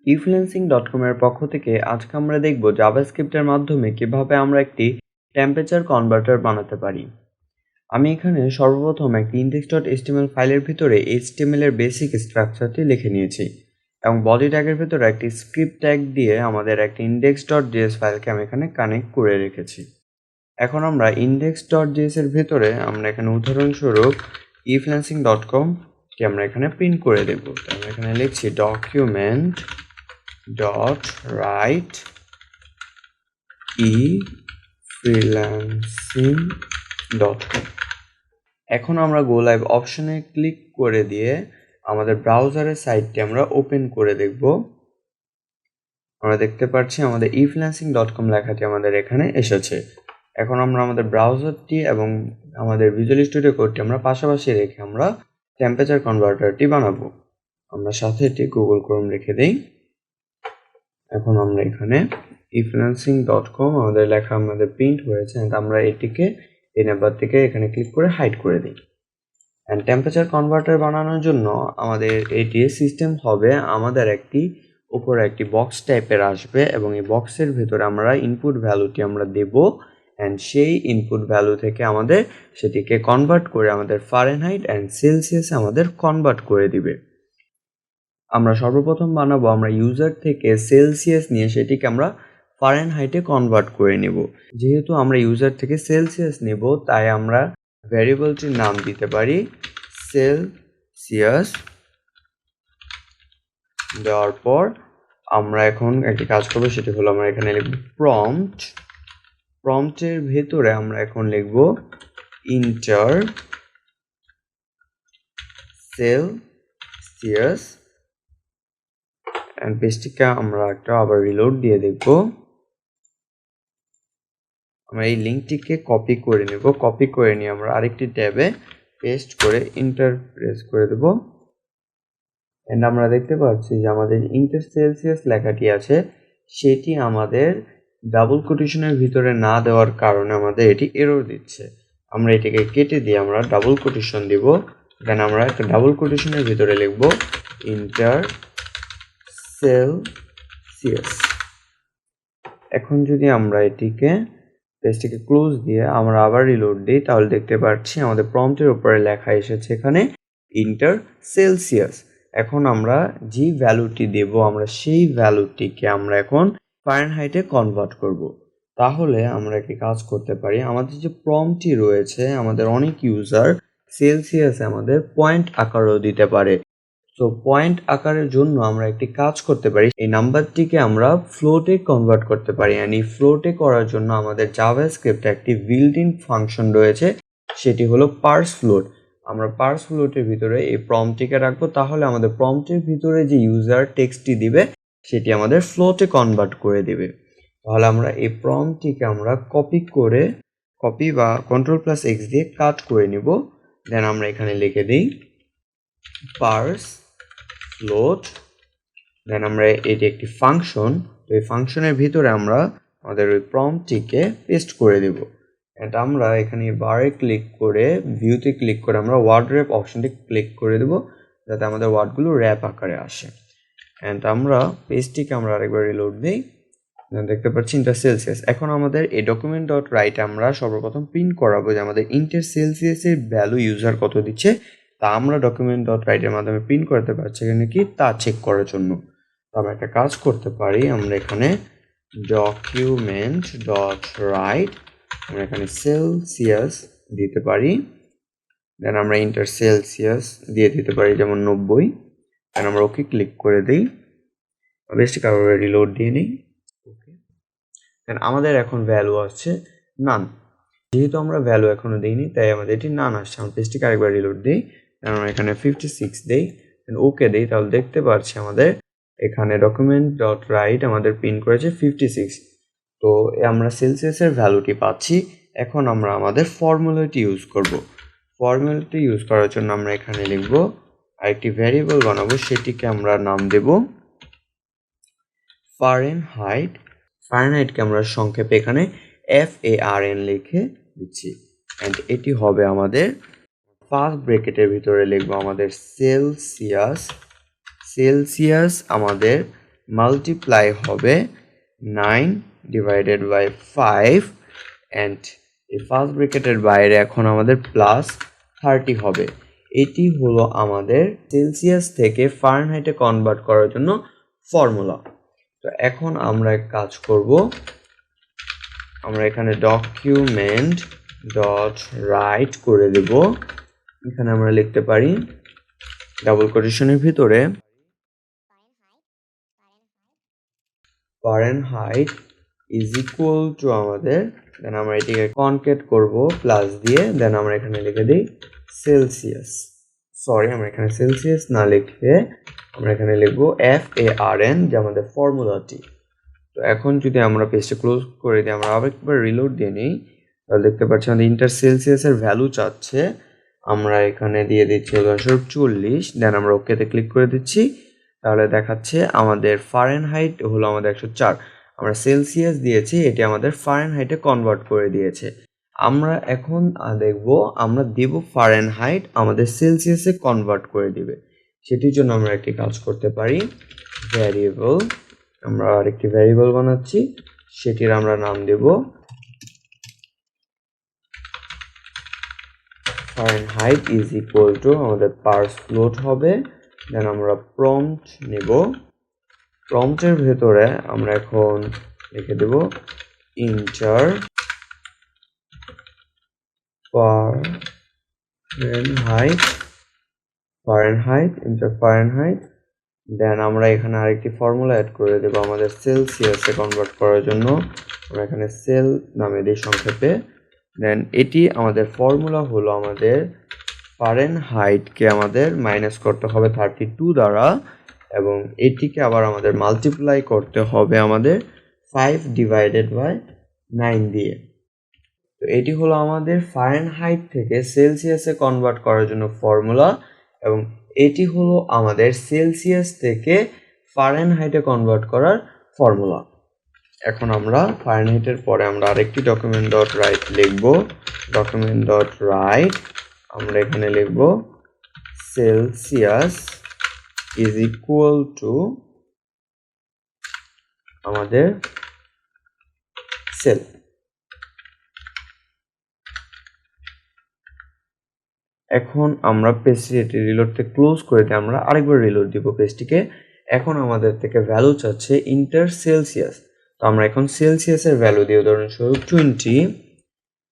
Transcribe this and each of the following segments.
E-Freelancing.com এর পক্ষ থেকে আজকে আমরা দেখব জাভাস্ক্রিপ্টের মাধ্যমে কিভাবে আমরা একটি টেম্পারেচার কনভার্টার বানাতে পারি। আমি এখানে সর্বপ্রথম একটি index.html ফাইলের ভিতরে HTML এর বেসিক স্ট্রাকচারটি লিখে নিয়েছি এবং বডি ট্যাগের ভিতরে একটি স্ক্রিপ্ট ট্যাগ দিয়ে আমাদের একটি index.js ফাইলকে আমি এখানে কানেক্ট করে রেখেছি। এখন আমরা index.js এর ভিতরে আমরা এখানে উদাহরণস্বরূপ E-Freelancing.com কে আমরা এখানে প্রিন্ট করে দেব। তো আমরা এখানে লিখছি document.write E-Freelancing.com। এখন আমরা গো লাইভ অপশনে ক্লিক করে দিয়ে আমাদের ব্রাউজারের সাইটটি আমরা ওপেন করে দেখব। আমরা দেখতে পাচ্ছি আমাদের E-Freelancing.com লেখাটি আমাদের এখানে এসেছে। এখন আমরা আমাদের ব্রাউজারটি এবং আমাদের ভিজুয়াল স্টুডিও কোডটি আমরা পাশাপাশি রেখে আমরা টেম্পারেচার কনভার্টারটি বানাবো। আমরা সাথে এটি গুগল ক্রোম রেখে দেই। এখন আমরা এখানে E-Freelancing.com আমাদের লেখা আমাদের প্রিন্ট হয়েছে, আমরা এটিকে এই নাম্বার থেকে এখানে ক্লিক করে হাইড করে দিই। এন্ড টেম্পারেচার কনভার্টার বানানোর জন্য আমাদের এটি সিস্টেম হবে আমাদের একটি উপরে একটি বক্স টাইপের আসবে এবং এই বক্সের ভিতরে আমরা ইনপুট ভ্যালুটি আমরা দেব এন্ড সেই ইনপুট ভ্যালু থেকে আমাদের সেটিকে কনভার্ট করে আমাদের ফারেনহাইট এন্ড সেলসিয়াস আমাদের কনভার্ট করে দিবে। আমরা সর্বপ্রথম বানাবো আমরা ইউজার থেকে সেলসিয়াস নিয়ে সেটিকে আমরা ফারেনহাইটে কনভার্ট করে নেব। যেহেতু আমরা ইউজার থেকে সেলসিয়াস নেব তাই আমরা ভ্যারিয়েবলটির নাম দিতে পারি সেলসিয়াস। দেওয়ার পর আমরা এখন একটি কাজ করব, সেটি হলো আমরা এখানে লিখব প্রম্পটের ভেতরে আমরা এখন লিখব ইন্টার সেলসিয়াস এন্ড পেজটিকে আমরা একটা আবার রিলোড দিয়ে দেখব। আমরা এই লিঙ্কটিকে কপি করে নেব, কপি করে নিয়ে আমরা আরেকটি ট্যাবে পেস্ট করে ইন্টার প্রেস করে দেব এন্ড আমরা দেখতে পাচ্ছি যে আমাদের ইন্টার সেলসিয়াস লেখাটি আছে সেটি আমাদের ডাবল কোটেশনের ভিতরে না দেওয়ার কারণে আমাদের এটি এরর দিচ্ছে। আমরা এটিকে কেটে দিয়ে আমরা ডাবল কোটেশন দেব, দেন আমরা একটা ডাবল কোটেশনের ভিতরে লিখব ইন্টার সেলসিয়াস। এখন যদি আমরা এটিকে পেজটিকে ক্লোজ দিয়ে আমরা আবার রিলোড দিই তাহলে দেখতে পাচ্ছি আমাদের প্রম্পটের উপরে লেখা এসেছে এখানে ইন্টার সেলসিয়াস। এখন আমরা যে ভ্যালুটি দেব আমরা সেই ভ্যালুটিকে আমরা এখন ফারেনহাইটে কনভার্ট করব। তাহলে আমরা একটি কাজ করতে পারি, আমাদের যে প্রম্পটটি রয়েছে আমাদের অনেক ইউজার সেলসিয়াসে আমাদের পয়েন্ট আকারেও দিতে পারে। তো পয়েন্ট আকারের জন্য আমরা একটি কাজ করতে পারি, এই নাম্বারটিকে আমরা ফ্লোটে কনভার্ট করতে পারি। আর এই ফ্লোটে করার জন্য আমাদের জাভাস্ক্রিপ্টে একটি বিল্ট ইন ফাংশন রয়েছে, সেটি হলো পার্স ফ্লোট। আমরা পার্স ফ্লোটের ভিতরে এই প্রম্পটটিকে রাখবো, তাহলে আমাদের প্রম্পটের ভিতরে যে ইউজার টেক্সটটি দিবে সেটি আমাদের ফ্লোটে কনভার্ট করে দিবে। তাহলে আমরা এই প্রম্পটটিকে আমরা কপি বা Ctrl+X দিয়ে কাট করে নিব। দেন আমরা এখানে লিখে দিই পার্স ফ্লোট। দেন আমরা এটি একটি ফাংশন, তো এই ফাংশনের ভিতরে আমরা আমাদের ওই প্রম্পটটিকে পেস্ট করে দেব। এন্ড আমরা এখানে বারে ক্লিক করে ভিউতে ক্লিক করে আমরা ওয়ার্ড র্যাপ অপশনটি ক্লিক করে দেব যাতে আমাদের ওয়ার্ডগুলো র্যাপ আকারে আসে। এন্ড আমরা পেজটিকে আমরা আরেকবার রিলোড দিই, দেখতে পাচ্ছি ইন্টার সেলসিয়াস। এখন আমাদের এই document.write আমরা সর্বপ্রথম প্রিন্ট করাবো যে আমাদের ইন্টার সেলসিয়াসের ভ্যালু ইউজার কত দিচ্ছে তা আমরা document.write এর মাধ্যমে প্রিন্ট করতে পারছি নাকি তা চেক করার জন্য। তো আমরা একটা কাজ করতে পারি, আমরা এখানে document.write আমরা এখানে সেলসিয়াস দিতে পারি, দেন আমরা ইন্টার সেলসিয়াস দিয়ে দিতে পারি যেমন 90, দেন আমরা ওকে ক্লিক করে দিই, বেশি কারণে রিলোড দিয়ে নিই। ওকে, দেন আমাদের এখন ভ্যালু আসছে নান। যেহেতু আমরা ভ্যালু এখনো দিইনি তাই আমাদের এটি নান আসছে। আমরা পেজটিকে আরেকবার রিলোড দিই, আমরা এখানে 56 দেই, দেন ওকে দেই, তাহলে দেখতে পাচ্ছি আমাদের এখানে document.write আমাদের প্রিন্ট করেছে 56। তো আমরা সেলসিয়াসের ভ্যালুটি পাচ্ছি। এখন আমরা আমাদের ফর্মুলাটি ইউজ করব। ফর্মুলাটি ইউজ করার জন্য আমরা এখানে লিখব আরেকটি ভ্যারিয়েবল বানাবো, সেটিকে আমরা নাম দেব ফারেনহাইট। ফারেনহাইটকে আমরা সংক্ষেপে এখানে FARN লিখে দিচ্ছি এন্ড এটি হবে আমাদের ফার্স্ট ব্র্যাকেটের ভিতরে লিখব আমাদের সেলসিয়াস আমাদের মাল্টিপ্লাই হবে 9/5 অ্যান্ড এই ফার্স্ট ব্র্যাকেটের বাইরে এখন আমাদের +30 হবে। এটি হলো আমাদের সেলসিয়াস থেকে ফারেনহাইটে কনভার্ট করার জন্য ফর্মুলা। তো এখন আমরা এক কাজ করব, আমরা এখানে ডকুমেন্ট ডট রাইট করে দেব। এখানে আমরা লিখতে পারি ডাবল কোটেশনের ভিতরে ফারেনহাইট ইজ ইকুয়াল টু আমাদের, দেন আমরা এটিকে কনকেট করব প্লাস দিয়ে, দেন আমরা এখানে লিখে দিই সেলসিয়াস। আমরা এখানে সেলসিয়াস না লিখে আমরা এখানে লিখবো FARN, যে আমাদের ফর্মুলাটি। তো এখন যদি আমরা পেজটা ক্লোজ করে দিই, আমরা আরেকবার রিলোড দিয়ে নিই, তাহলে দেখতে পাচ্ছি আমাদের ইন্টার সেলসিয়াসের ভ্যালু চাচ্ছে। আমরা এখানে দিয়ে দিচ্ছি উদাহরণস্বরূপ 40, দেন আমরা ওকেতে ক্লিক করে দিচ্ছি। তাহলে দেখাচ্ছে আমাদের ফারেনহাইট হলো আমাদের 104, আমরা সেলসিয়াস দিয়েছি, এটি আমাদের ফারেনহাইটে কনভার্ট করে দিয়েছে। আমরা এখন দেখব আমরা দেব ফারেনহাইট আমাদের সেলসিয়াসে কনভার্ট করে দিবে। সেটির জন্য আমরা একটি কাজ করতে পারি, ভ্যারিয়েবল, আমরা আরেকটি ভ্যারিয়েবল বানাচ্ছি, সেটির আমরা নাম দেব ফারেনহাইট ইজ ইকুয়াল টু আমাদের পার্স ফ্লোট হবে। দেন আমরা প্রম্পট নেব, প্রম্পটের ভেতরে আমরা এখন লিখে দেব ইন্টার ফারেনহাইট ইন্টার ফারেনহাইট। দেন আমরা এখানে আরেকটি ফর্মুলা অ্যাড করে দেব আমাদের সেলসিয়াসে কনভার্ট করার জন্য, আমরা এখানে সেল নামে দিই সংক্ষেপে। দেন এটি আমাদের ফর্মুলা হলো আমাদের ফারেনহাইটকে আমাদের মাইনাস করতে হবে 32 দ্বারা, এবং এটিকে আবার আমাদের মাল্টিপ্লাই করতে হবে আমাদের 5/9 দিয়ে। তো এটি হলো আমাদের ফারেনহাইট থেকে সেলসিয়াসে কনভার্ট করার জন্য ফর্মুলা, এবং এটি হলো আমাদের সেলসিয়াস থেকে ফারেনহাইটে কনভার্ট করার ফর্মুলা। এখন আমরা ফারেনহাইটের পরে আমরা আরেকটি ডকুমেন্ট ডট রাইট লিখব, ডকুমেন্ট ডট রাইট আমরা এখানে লিখব সেলসিয়াস ইজ ইকুয়াল টু আমাদের সেল। এখন আমরা পেজটি রিলোডতে ক্লোজ করে দিয়ে আমরা আরেকবার রিলোড দিব পেজটিকে। এখন আমাদের থেকে ভ্যালু চাচ্ছে ইন্টার সেলসিয়াস, তো আমরা এখন সেলসিয়াসের ভ্যালু দিয়ে উদাহরণস্বরূপ 20,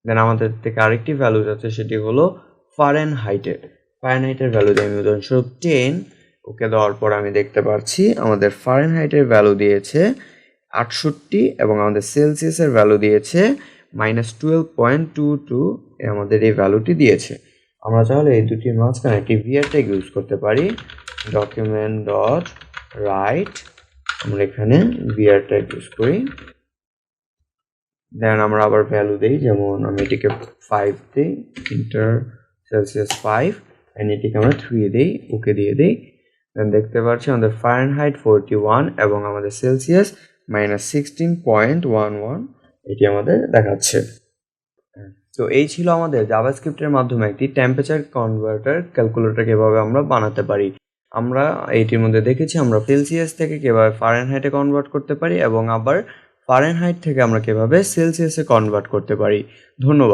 দেন আমাদের থেকে আরেকটি ভ্যালু চাচ্ছে, সেটি হলো ফারেনহাইটের ভ্যালু দিয়ে আমি উদাহরণস্বরূপ 10, ওকে দেওয়ার পর আমি দেখতে পাচ্ছি আমাদের ফারেনহাইটের ভ্যালু দিয়েছে 68 এবং আমাদের সেলসিয়াসের ভ্যালু দিয়েছে -12.22, আমাদের এই ভ্যালুটি দিয়েছে। আমরা তাহলে এই দুটির মাঝখানে একটি ভিআর ট্যাগ ইউজ করতে পারি, ডকুমেন্ট ডট রাইট, আমরা এখানে ভিআর ট্যাগ ইউজ করি। দেন আমরা আবার ভ্যালু দিই, যেমন আমি এটিকে 5 দিই, ইন্টার সেলসিয়াস 5, অ্যান্ড এটিকে আমরা 3 দিই, ওকে দিয়ে দিই। দেন দেখতে পাচ্ছি আমাদের ফারেনহাইট 41 এবং আমাদের সেলসিয়াস -16.11 এটি আমাদের দেখাচ্ছে। তো এই ছিল আমাদের জাভাস্ক্রিপ্টের মাধ্যমে একটি টেম্পারেচার কনভার্টার ক্যালকুলেটর কিভাবে আমরা বানাতে পারি। আমরা এইটির মধ্যে দেখেছি আমরা সেলসিয়াস থেকে কিভাবে ফারেনহাইটে কনভার্ট করতে পারি, এবং আবার ফারেনহাইট থেকে আমরা কিভাবে সেলসিয়াসে কনভার্ট করতে পারি। ধন্যবাদ।